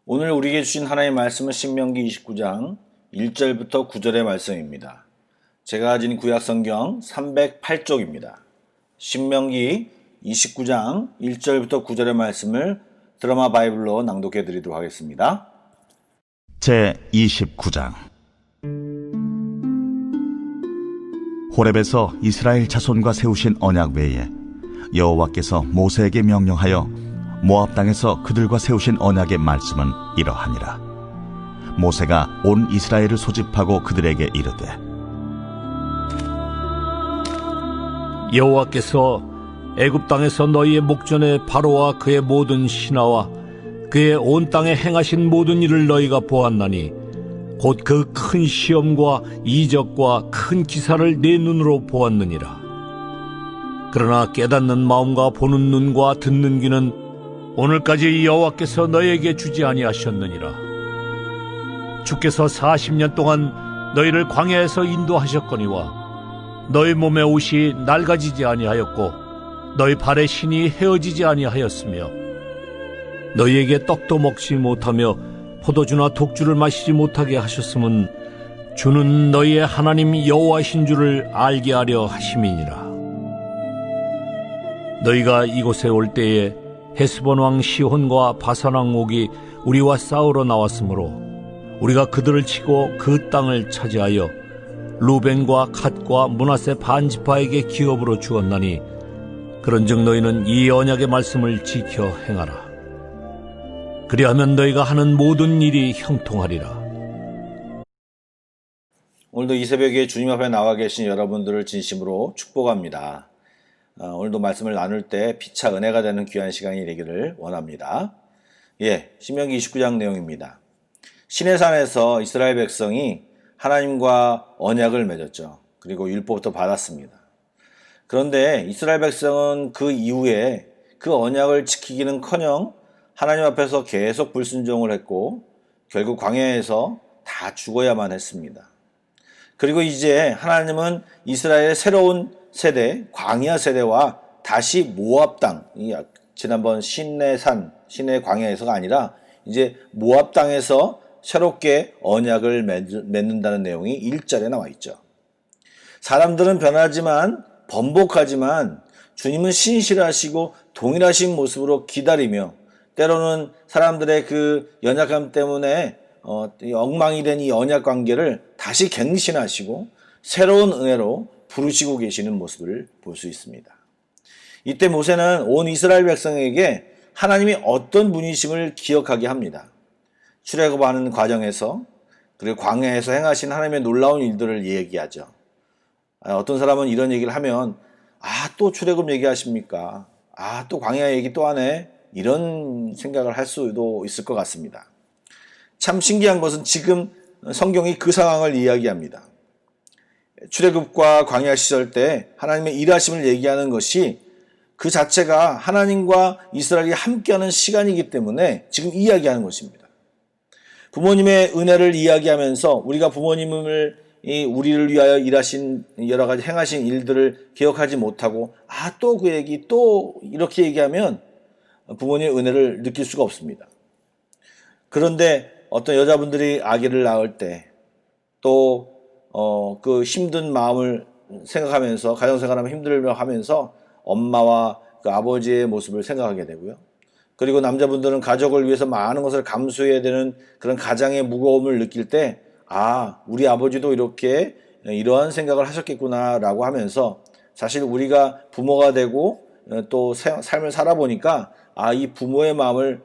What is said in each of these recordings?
오늘 우리에게 주신 하나님의 말씀은 신명기 29장 1절부터 9절의 말씀입니다. 제가 가진 구약성경 308쪽입니다. 신명기 29장 1절부터 9절의 말씀을 드라마 바이블로 낭독해 드리도록 하겠습니다. 제29장 호렙에서 이스라엘 자손과 세우신 언약 외에 여호와께서 모세에게 명령하여 모압 땅에서 그들과 세우신 언약의 말씀은 이러하니라. 모세가 온 이스라엘을 소집하고 그들에게 이르되, 여호와께서 애굽 땅에서 너희의 목전에 바로와 그의 모든 신하와 그의 온 땅에 행하신 모든 일을 너희가 보았나니 곧 그 큰 시험과 이적과 큰 기사를 내 눈으로 보았느니라. 그러나 깨닫는 마음과 보는 눈과 듣는 귀는 오늘까지 여호와께서 너희에게 주지 아니하셨느니라. 주께서 40년 동안 너희를 광야에서 인도하셨거니와 너희 몸의 옷이 낡아지지 아니하였고 너희 발의 신이 헤어지지 아니하였으며 너희에게 떡도 먹지 못하며 포도주나 독주를 마시지 못하게 하셨음은 주는 너희의 하나님 여호와신 줄을 알게 하려 하심이니라. 너희가 이곳에 올 때에 헤스본 왕 시혼과 바산 왕 옥이 우리와 싸우러 나왔으므로 우리가 그들을 치고 그 땅을 차지하여 루벤과 갓과 므낫세 반지파에게 기업으로 주었나니 그런즉 너희는 이 언약의 말씀을 지켜 행하라. 그리하면 너희가 하는 모든 일이 형통하리라. 오늘도 이 새벽에 주님 앞에 나와 계신 여러분들을 진심으로 축복합니다. 오늘도 말씀을 나눌 때 피차 은혜가 되는 귀한 시간이 되기를 원합니다. 신명기 29장 내용입니다. 시내산에서 이스라엘 백성이 하나님과 언약을 맺었죠. 그리고 율법도 받았습니다. 그런데 이스라엘 백성은 그 이후에 그 언약을 지키기는커녕 하나님 앞에서 계속 불순종을 했고 결국 광야에서 다 죽어야만 했습니다. 그리고 이제 하나님은 이스라엘의 새로운 세대, 광야 세대와 다시 모압 땅, 지난번 시내산, 시내 광야에서가 아니라 이제 모압 땅에서 새롭게 언약을 맺는다는 내용이 1절에 나와 있죠. 사람들은 변하지만 번복하지만 주님은 신실하시고 동일하신 모습으로 기다리며 때로는 사람들의 그 연약함 때문에 엉망이 된 이 언약 관계를 다시 갱신하시고 새로운 은혜로 부르시고 계시는 모습을 볼 수 있습니다. 이때 모세는 온 이스라엘 백성에게 하나님이 어떤 분이심을 기억하게 합니다. 출애굽하는 과정에서 그리고 광야에서 행하신 하나님의 놀라운 일들을 얘기하죠. 어떤 사람은 이런 얘기를 하면 또 출애굽 얘기하십니까? 또 광야 얘기 또 하네? 이런 생각을 할 수도 있을 것 같습니다. 참 신기한 것은 지금 성경이 그 상황을 이야기합니다. 출애굽과 광야 시절 때 하나님의 일하심을 얘기하는 것이 그 자체가 하나님과 이스라엘이 함께하는 시간이기 때문에 지금 이야기하는 것입니다. 부모님의 은혜를 이야기하면서 우리가 부모님을 우리를 위하여 일하신 여러 가지 행하신 일들을 기억하지 못하고 또 그 얘기 또 이렇게 얘기하면 부모님의 은혜를 느낄 수가 없습니다. 그런데 어떤 여자분들이 아기를 낳을 때 또 그 힘든 마음을 생각하면서 가정생활하면 힘들며 하면서 엄마와 그 아버지의 모습을 생각하게 되고요. 그리고 남자분들은 가족을 위해서 많은 것을 감수해야 되는 그런 가장의 무거움을 느낄 때 우리 아버지도 이렇게 이러한 생각을 하셨겠구나라고 하면서 사실 우리가 부모가 되고 또 삶을 살아보니까 이 부모의 마음을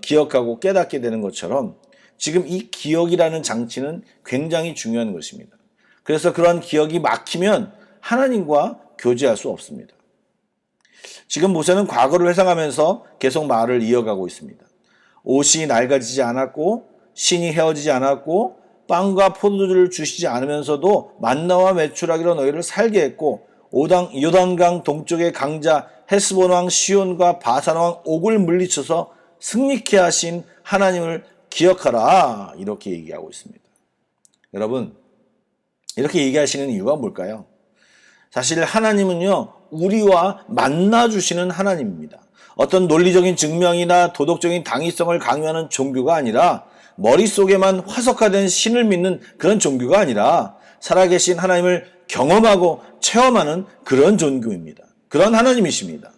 기억하고 깨닫게 되는 것처럼 지금 이 기억이라는 장치는 굉장히 중요한 것입니다. 그래서 그런 기억이 막히면 하나님과 교제할 수 없습니다. 지금 모세는 과거를 회상하면서 계속 말을 이어가고 있습니다. 옷이 낡아지지 않았고 신이 헤어지지 않았고 빵과 포도주를 주시지 않으면서도 만나와 메추라기로 너희를 살게 했고 요단강 동쪽의 강자 헤스본 왕 시온과 바산 왕 옥을 물리쳐서 승리케 하신 하나님을 기억하라, 이렇게 얘기하고 있습니다. 여러분, 이렇게 얘기하시는 이유가 뭘까요? 사실 하나님은요, 우리와 만나주시는 하나님입니다. 어떤 논리적인 증명이나 도덕적인 당위성을 강요하는 종교가 아니라 머릿속에만 화석화된 신을 믿는 그런 종교가 아니라 살아계신 하나님을 경험하고 체험하는 그런 종교입니다. 그런 하나님이십니다.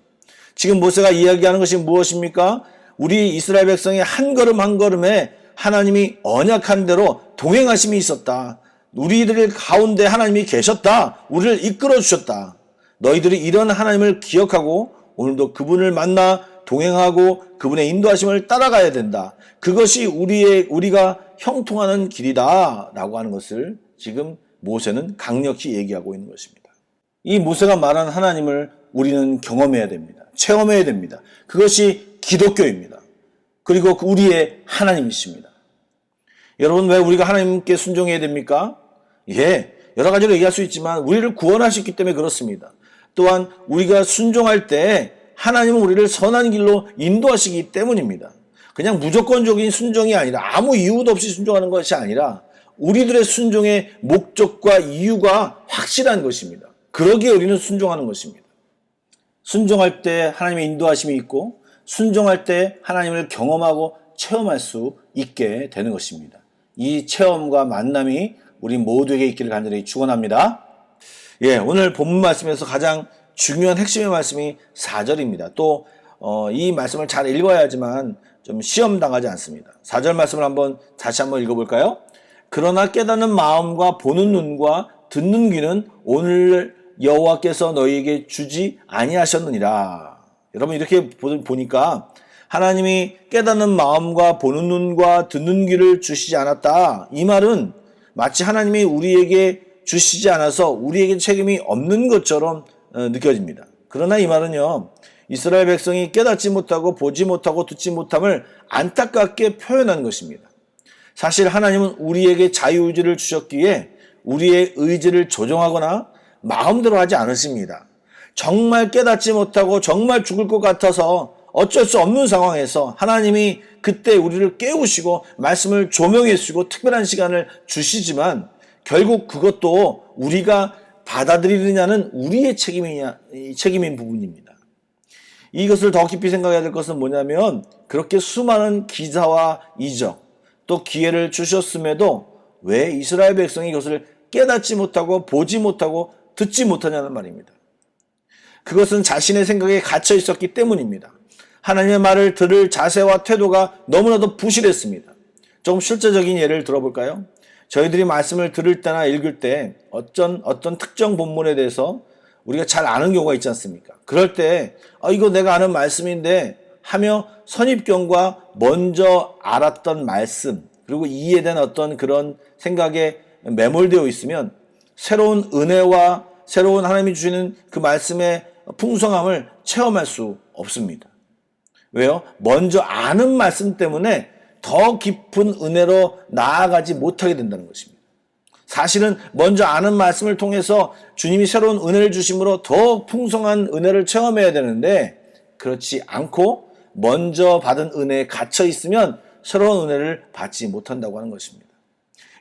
지금 모세가 이야기하는 것이 무엇입니까? 우리 이스라엘 백성의 한 걸음 한 걸음에 하나님이 언약한 대로 동행하심이 있었다. 우리들 가운데 하나님이 계셨다. 우리를 이끌어 주셨다. 너희들이 이런 하나님을 기억하고 오늘도 그분을 만나 동행하고 그분의 인도하심을 따라가야 된다. 그것이 우리가 형통하는 길이다 라고 하는 것을 지금 모세는 강력히 얘기하고 있는 것입니다. 이 모세가 말한 하나님을 우리는 경험해야 됩니다. 체험해야 됩니다. 그것이 기독교입니다. 그리고 우리의 하나님이십니다. 여러분, 왜 우리가 하나님께 순종해야 됩니까? 예, 여러 가지로 얘기할 수 있지만 우리를 구원하셨기 때문에 그렇습니다. 또한 우리가 순종할 때 하나님은 우리를 선한 길로 인도하시기 때문입니다. 그냥 무조건적인 순종이 아니라 아무 이유도 없이 순종하는 것이 아니라 우리들의 순종의 목적과 이유가 확실한 것입니다. 그러기에 우리는 순종하는 것입니다. 순종할 때 하나님의 인도하심이 있고 순종할 때 하나님을 경험하고 체험할 수 있게 되는 것입니다. 이 체험과 만남이 우리 모두에게 있기를 간절히 축원합니다. 예, 오늘 본문 말씀에서 가장 중요한 핵심의 말씀이 4절입니다. 또 이 말씀을 잘 읽어야지만 좀 시험 당하지 않습니다. 4절 말씀을 다시 한번 읽어볼까요? 그러나 깨닫는 마음과 보는 눈과 듣는 귀는 오늘 여호와께서 너희에게 주지 아니하셨느니라. 여러분, 이렇게 보니까 하나님이 깨닫는 마음과 보는 눈과 듣는 귀를 주시지 않았다. 이 말은 마치 하나님이 우리에게 주시지 않아서 우리에게 책임이 없는 것처럼 느껴집니다. 그러나 이 말은요, 이스라엘 백성이 깨닫지 못하고 보지 못하고 듣지 못함을 안타깝게 표현한 것입니다. 사실 하나님은 우리에게 자유의지를 주셨기에 우리의 의지를 조정하거나 마음대로 하지 않으십니다. 정말 깨닫지 못하고 정말 죽을 것 같아서 어쩔 수 없는 상황에서 하나님이 그때 우리를 깨우시고 말씀을 조명해 주시고 특별한 시간을 주시지만 결국 그것도 우리가 받아들이느냐는 우리의 책임인 부분입니다. 이것을 더 깊이 생각해야 될 것은 뭐냐면 그렇게 수많은 기사와 이적 또 기회를 주셨음에도 왜 이스라엘 백성이 이것을 깨닫지 못하고 보지 못하고 듣지 못하냐는 말입니다. 그것은 자신의 생각에 갇혀 있었기 때문입니다. 하나님의 말을 들을 자세와 태도가 너무나도 부실했습니다. 조금 실제적인 예를 들어볼까요? 저희들이 말씀을 들을 때나 읽을 때 어떤 특정 본문에 대해서 우리가 잘 아는 경우가 있지 않습니까? 그럴 때 이거 내가 아는 말씀인데 하며 선입견과 먼저 알았던 말씀 그리고 이해된 어떤 그런 생각에 매몰되어 있으면 새로운 은혜와 새로운 하나님이 주시는 그 말씀의 풍성함을 체험할 수 없습니다. 왜요? 먼저 아는 말씀 때문에 더 깊은 은혜로 나아가지 못하게 된다는 것입니다. 사실은 먼저 아는 말씀을 통해서 주님이 새로운 은혜를 주심으로 더 풍성한 은혜를 체험해야 되는데 그렇지 않고 먼저 받은 은혜에 갇혀 있으면 새로운 은혜를 받지 못한다고 하는 것입니다.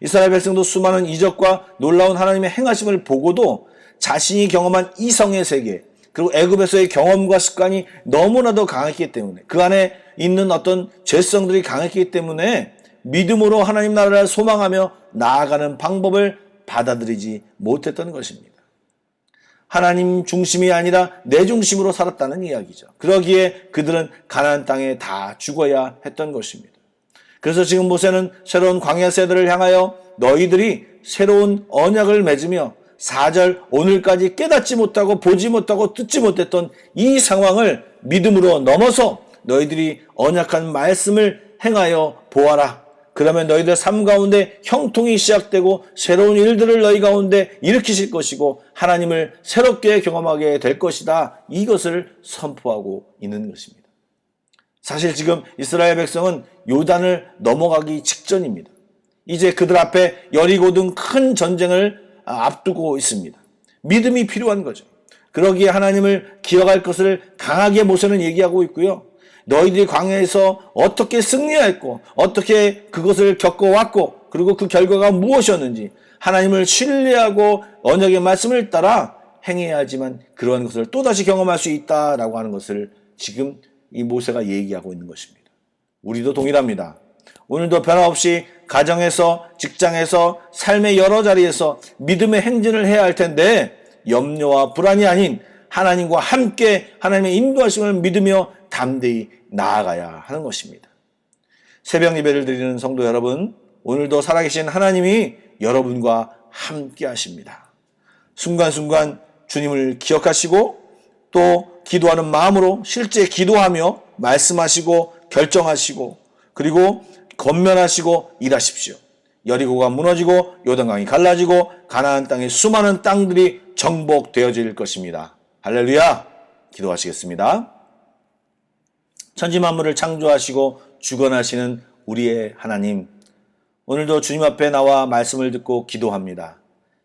이스라엘 백성도 수많은 이적과 놀라운 하나님의 행하심을 보고도 자신이 경험한 이성의 세계 그리고 애굽에서의 경험과 습관이 너무나도 강했기 때문에 그 안에 있는 어떤 죄성들이 강했기 때문에 믿음으로 하나님 나라를 소망하며 나아가는 방법을 받아들이지 못했던 것입니다. 하나님 중심이 아니라 내 중심으로 살았다는 이야기죠. 그러기에 그들은 가나안 땅에 다 죽어야 했던 것입니다. 그래서 지금 모세는 새로운 광야 세대를 향하여 너희들이 새로운 언약을 맺으며 4절 오늘까지 깨닫지 못하고 보지 못하고 듣지 못했던 이 상황을 믿음으로 넘어서 너희들이 언약한 말씀을 행하여 보아라. 그러면 너희들 삶 가운데 형통이 시작되고 새로운 일들을 너희 가운데 일으키실 것이고 하나님을 새롭게 경험하게 될 것이다. 이것을 선포하고 있는 것입니다. 사실 지금 이스라엘 백성은 요단을 넘어가기 직전입니다. 이제 그들 앞에 여리고 등 큰 전쟁을 앞두고 있습니다. 믿음이 필요한 거죠. 그러기에 하나님을 기억할 것을 강하게 모세는 얘기하고 있고요. 너희들이 광야에서 어떻게 승리했고 어떻게 그것을 겪어왔고 그리고 그 결과가 무엇이었는지 하나님을 신뢰하고 언약의 말씀을 따라 행해야지만 그러한 것을 또다시 경험할 수 있다라고 하는 것을 지금 이 모세가 얘기하고 있는 것입니다. 우리도 동일합니다. 오늘도 변함없이 가정에서, 직장에서, 삶의 여러 자리에서 믿음의 행진을 해야 할 텐데 염려와 불안이 아닌 하나님과 함께 하나님의 인도하심을 믿으며 담대히 나아가야 하는 것입니다. 새벽 예배를 드리는 성도 여러분, 오늘도 살아계신 하나님이 여러분과 함께 하십니다. 순간순간 주님을 기억하시고 또 기도하는 마음으로 실제 기도하며 말씀하시고 결정하시고 그리고 권면하시고 일하십시오. 여리고가 무너지고 요단강이 갈라지고 가나안 땅의 수많은 땅들이 정복되어질 것입니다. 할렐루야! 기도하시겠습니다. 천지만물을 창조하시고 주관하시는 우리의 하나님, 오늘도 주님 앞에 나와 말씀을 듣고 기도합니다.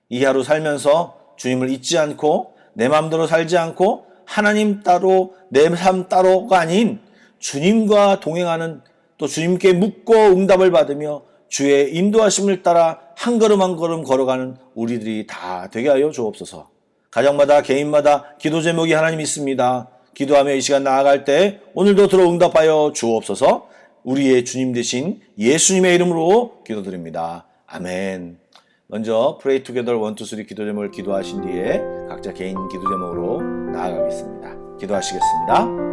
이 하루 살면서 주님을 잊지 않고 내 마음대로 살지 않고 하나님 따로 내 삶 따로가 아닌 주님과 동행하는 또 주님께 묻고 응답을 받으며 주의 인도하심을 따라 한 걸음 한 걸음 걸어가는 우리들이 다 되게 하여 주옵소서. 가정마다 개인마다 기도 제목이 하나님 있습니다. 기도하며 이 시간 나아갈 때 오늘도 들어 응답하여 주옵소서. 우리의 주님 되신 예수님의 이름으로 기도드립니다. 아멘. 먼저 Pray Together 1, 2, 3 기도 제목을 기도하신 뒤에 각자 개인 기도 제목으로 나아가겠습니다. 기도하시겠습니다.